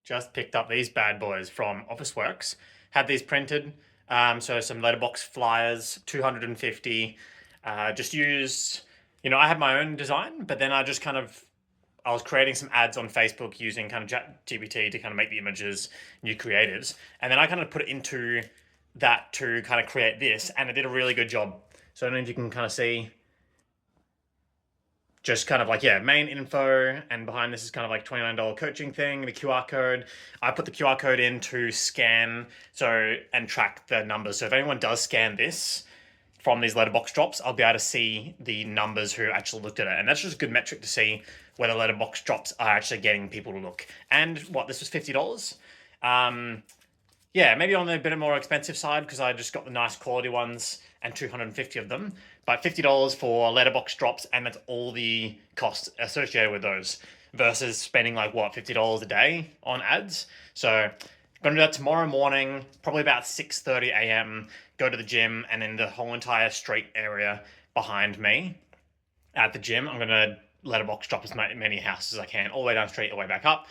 Just picked up these bad boys from Officeworks. Had these printed. So some letterbox flyers, 250. Just used, I had my own design, but then I was creating some ads on Facebook using kind of ChatGPT to kind of make the images, new creatives. And then I kind of put it into that to kind of create this, and it did a really good job. So I don't know if you can kind of see just kind of like, yeah, main info, and behind this is kind of like $29 coaching thing, the QR code. I put the QR code in to scan and track the numbers. So if anyone does scan this from these letterbox drops, I'll be able to see the numbers who actually looked at it. And that's just a good metric to see whether letterbox drops are actually getting people to look. And this was $50. Yeah, maybe on the bit more expensive side because I just got the nice quality ones and 250 of them. But $50 for letterbox drops, and that's all the costs associated with those versus spending $50 a day on ads. So I'm going to do that tomorrow morning, probably about 6:30 a.m. Go to the gym, and then the whole entire street area behind me at the gym, I'm going to letterbox drop as many houses as I can, all the way down the street, all the way back up.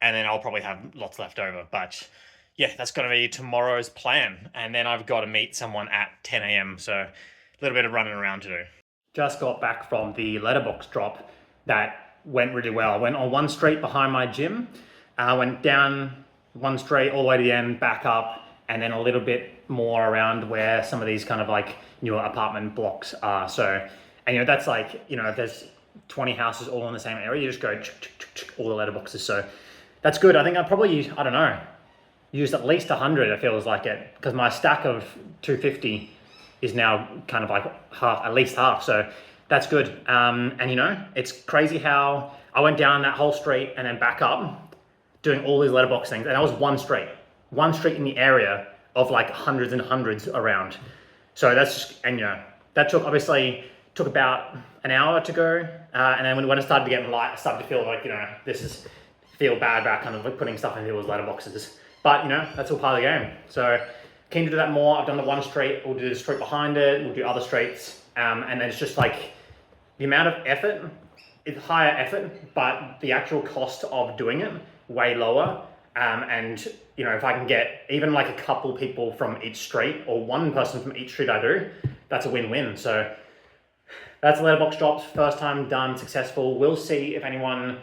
And then I'll probably have lots left over. But yeah, that's going to be tomorrow's plan. And then I've got to meet someone at 10 a.m. So a little bit of running around to do. Just got back from the letterbox drop that went really well. I went on one street behind my gym, went down one street all the way to the end, back up, and then a little bit more around where some of these kind of like newer apartment blocks are. So, and that's if there's 20 houses all in the same area, you just go all the letterboxes. So that's good. I think I probably used at least 100, it feels like it, because my stack of 250 is now kind of like at least half. So that's good. And it's crazy how I went down that whole street and then back up doing all these letterbox things. And that was one street in the area of like hundreds and hundreds around. So that's just, and that took about an hour to go. And then when it started to get light, I started to feel like, feel bad about kind of like putting stuff into those letterboxes. But, that's all part of the game. So keen to do that more. I've done the one street. We'll do the street behind it. We'll do other streets. And then it's just like the amount of effort, it's higher effort, but the actual cost of doing it way lower. And, if I can get even like a couple people from each street or one person from each street I do, that's a win-win. So that's letterbox drops. First time done, successful. We'll see if anyone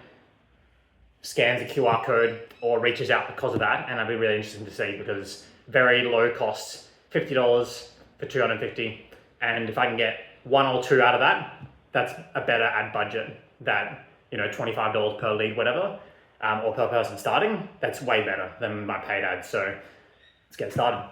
scans a QR code or reaches out because of that, and that'd be really interesting to see because very low costs, $50 for 250, and if I can get one or two out of that, that's a better ad budget that $25 per lead, whatever, or per person starting. That's way better than my paid ads. So let's get started.